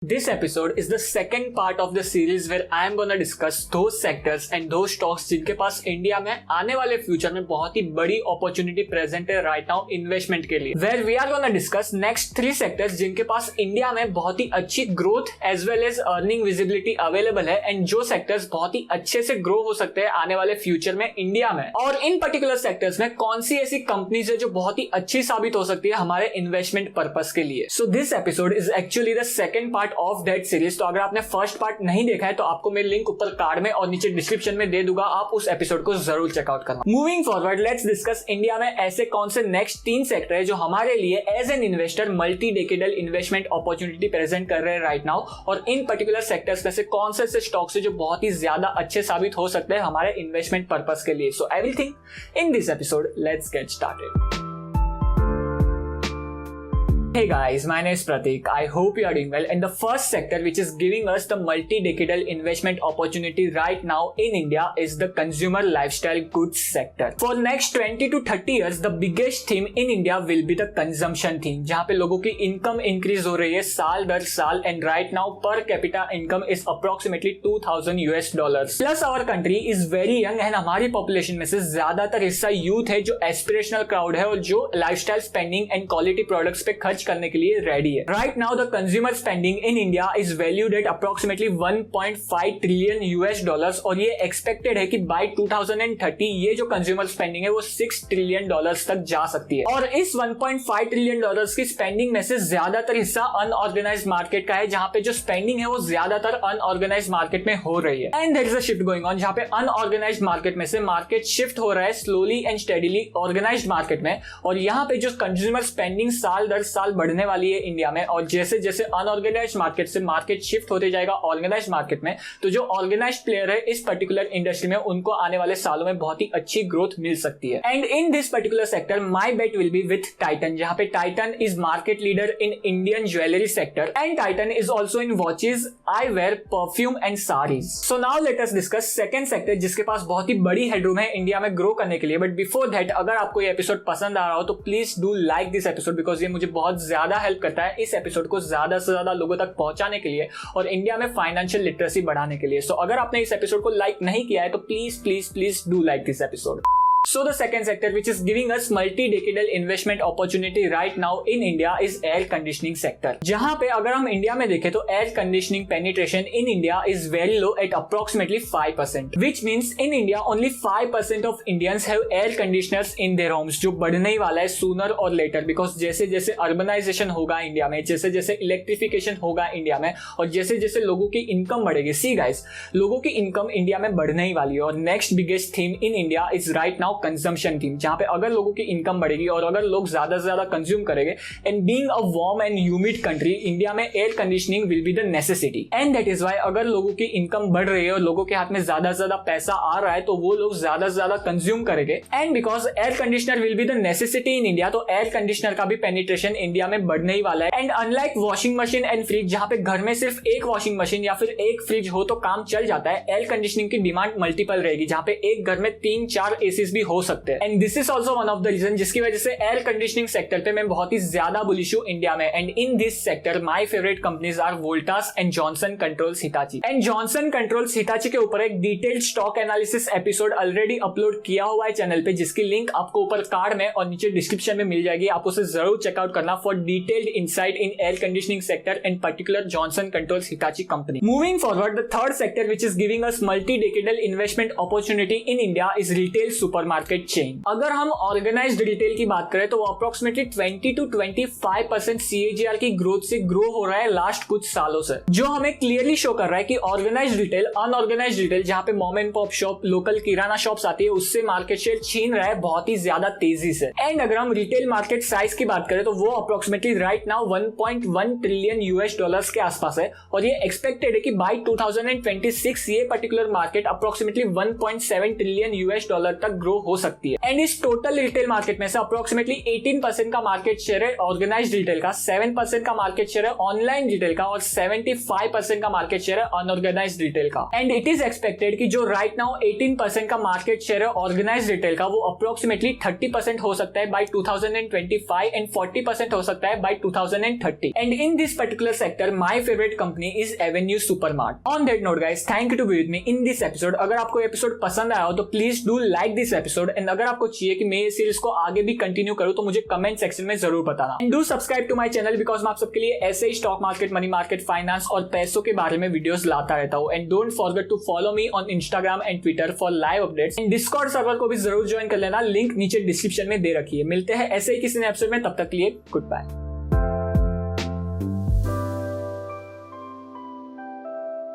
This episode is the second part of the series where I am gonna discuss those sectors and those stocks जिनके पास India में आने वाले future में बहुत ही बड़ी अपॉर्चुनिटी प्रेजेंट है राइट नाउ इन्वेस्टमेंट के लिए। Where we are gonna discuss next 3 sectors जिनके पास इंडिया में बहुत ही अच्छी growth as well as earning visibility available है एंड जो सेक्टर्स बहुत ही अच्छे से ग्रो हो सकते हैं आने वाले फ्यूचर में इंडिया में, और इन पर्टिकुलर सेक्टर्स में कौन सी ऐसी कंपनीज है जो बहुत ही अच्छी साबित हो सकती है हमारे इन्वेस्टमेंट पर्पस के लिए। So this episode is actually the second part of that series. तो अगर आपने फर्स्ट पार्ट नहीं देखा है तो आपको मैं लिंक ऊपर कार्ड में और नीचे डिस्क्रिप्शन में दे दूंगा, आप उस एपिसोड को जरूर चेकआउट करना। Moving forward, let's discuss India में ऐसे कौन से नेक्स्ट 3 सेक्टर है जो हमारे लिए as an investor multi decadal investment opportunity present कर रहे हैं राइट नाउ, और इन पर्टिकुलर सेक्टर्स में से कौन से ऐसे स्टॉक्स है जो बहुत ही ज्यादा अच्छे साबित हो सकते हैं हमारे इन्वेस्टमेंट पर्पस के लिए। So everything in this episode, let's get started. Hey guys, my name is Pratik. I hope you are doing well. And the first sector which is giving us the multi-decadal investment opportunity right now in India is the consumer lifestyle goods sector. For next 20 to 30 years, the biggest theme in India will be the consumption theme, जहाँ पे लोगों की income increase हो रही है साल दर साल, and right now per capita income is approximately $2,000. Plus our country is very young and हमारी population में से ज्यादातर हिस्सा youth है जो aspirational crowd है और जो lifestyle spending and quality products पे खर्च करने के लिए रेडी है। Right now the consumer spending in India is valued at approximately $1.5 trillion और ये एक्सपेक्टेड है कि बाय 2030 ये जो कंज्यूमर स्पेंडिंग है वो $6 ट्रिलियन तक जा सकती है। और इस $1.5 ट्रिलियन की स्पेंडिंग में से ज्यादातर हिस्सा अनऑर्गेनाइज्ड मार्केट का है, जहां पे जो स्पेंडिंग है वो ज्यादातर अनऑर्गेनाइज्ड मार्केट में हो रही है। And there is a shift going on, जहां पे अनऑर्गेनाइज्ड मार्केट में से मार्केट शिफ्ट हो रहा है slowly and steadily organised market में, और यहाँ पे जो कंज्यूमर स्पेंडिंग साल दर साल बढ़ने वाली है इंडिया में, और जैसे जैसे अनऑर्गेनाइज्ड मार्केट से मार्केट शिफ्ट होते जाएगा ऑर्गेनाइज्ड मार्केट में, तो जो ऑर्गेनाइज्ड प्लेयर है इस पर्टिकुलर इंडस्ट्री में उनको आने वाले सालों में बहुत ही अच्छी ग्रोथ मिल सकती है। And in this particular sector my bet will be with Titan, जहां पे Titan is market leader in Indian jewellery sector and Titan is also in watches, eyewear, perfume and saris. So now let us discuss second sector जिसके पास बहुत ही बड़ी headroom है India में grow करने के लिए। बट बिफोर दैट, अगर आपको ये एपिसोड पसंद आ रहा हो तो please do like this episode, because ये मुझे बहुत ज्यादा हेल्प करता है इस एपिसोड को ज्यादा से ज्यादा लोगों तक पहुंचाने के लिए और इंडिया में फाइनेंशियल लिटरेसी बढ़ाने के लिए। सो अगर आपने इस एपिसोड को लाइक नहीं किया है तो please please please do like this episode. So the second sector which is giving us multi-decadal investment opportunity right now in India is air conditioning sector, जहां पे अगर हम इंडिया में देखें तो air conditioning penetration in India is very low at approximately 5%, which means in India only 5% of Indians have air conditioners in their homes, जो बढ़ने ही वाला है sooner or later, because जैसे जैसे urbanization होगा इंडिया में, जैसे जैसे इलेक्ट्रिफिकेशन होगा इंडिया में, और जैसे जैसे लोगों की इनकम बढ़ेगी, सी गाइस, लोगों की इनकम इंडिया में बढ़ने ही वाली है। और next biggest theme in India is right now consumption theme, जहां पे अगर लोगों की इनकम बढ़ेगी और अगर लोग ज्यादा से ज्यादा कंज्यूम करेंगे, and being a warm and humid country, India में air conditioning will be the necessity. And that is why अगर लोगों की इनकम बढ़ रही है और लोगों के हाथ में ज्यादा से ज्यादा पैसा आ रहा है तो वो लोग ज्यादा से ज्यादा कंज्यूम करेंगे, and because air conditioner will be the necessity in India, तो एयर कंडीशनर का भी पेनिट्रेशन इंडिया में बढ़ने ही वाला है। And unlike washing machine and fridge, जहां पे घर में सिर्फ एक वॉशिंग मशीन या फिर एक फ्रिज हो तो काम चल जाता है, एयर कंडीशनिंग की डिमांड मल्टीपल रहेगी, जहां पे एक घर में 3-4 एसीज भी हो सकते हैं। And this is also one of the reason जिसकी वजह से एयर कंडीशनिंग सेक्टर पे मैं बहुत ही ज्यादा बुलिश हूं इंडिया में। And in this sector my favourite companies are Voltas and Johnson Controls Hitachi. And Johnson Controls Hitachi के ऊपर एक detailed stock analysis episode already upload किया हुआ है चैनल पे, जिसकी लिंक आपको ऊपर कार्ड में और नीचे डिस्क्रिप्शन में मिल जाएगी, आप उसे जरूर चेकआउट करना for detailed insight in air conditioning sector and particular Johnson Controls Hitachi company. Moving forward, the third sector which is giving us multi decadal investment opportunity in India is retail supermarket chain. अगर हम organised retail की बात करें तो वो approximately 20 to 25% CAGR की growth से grow हो रहा है लास्ट कुछ सालों से, जो हमें क्लियरली शो कर रहा है कि ऑर्गेनाइज्ड रिटेल, अनऑर्गेनाइज्ड रिटेल, जहां पे mom and pop shop, local kirana shops आती है, उससे मार्केट शेयर छीन रहा है बहुत ही ज्यादा तेजी से। एंड अगर हम रिटेल मार्केट साइज की बात करें तो वो अप्रोक्सीमेटली राइट नाउ $1.1 ट्रिलियन के आसपास है, और ये एक्सपेक्टेड है कि बाय 2026 ये पर्टिकुलर मार्केट अप्रोक्सीमेटली $1.7 ट्रिलियन तक ग्रो हो सकती है। एंड इस टोटल रिटेल मार्केट में से अप्रोक्सीमेटली 18% का मार्केट शेयर है ऑर्गेनाइज्ड रिटेल का, 7% का मार्केट शेयर है ऑनलाइन रिटेल का और 75% का मार्केट शेयर है अनऑर्गेनाइज्ड रिटेल का। एंड इट इज एक्सपेक्टेड कि जो राइट नाउ 18% का मार्केट शेयर है ऑर्गेनाइज्ड रिटेल का, वो अप्रोक्सीमेटली 30% हो सकता है बाय 2025 एंड 40% हो सकता है by 2030। And in this particular sector my favourite company is Avenue Supermart. On that note guys, thank you to be with me in this episode. अगर आपको एपिसोड पसंद आया हो तो please do like this episode, and अगर आपको चाहिए कि मैं इस सीरीज को आगे भी कंटिन्यू करूं तो मुझे कमेंट सेक्शन में जरूर बताना। And do subscribe to my channel because मैं आप सबके लिए ऐसे ही stock market, money market, finance और पैसों के बारे में वीडियोस लाता रहता हूं। And don't forget to follow me on Instagram and Twitter for live updates. And Discord server को भी जरूर ज्वाइन कर लेना, लिंक नीचे डिस्क्रिप्शन में दे रखी है। मिलते हैं ऐसे ही किसी एपिसोड में, तब तक के लिए गुड बाय।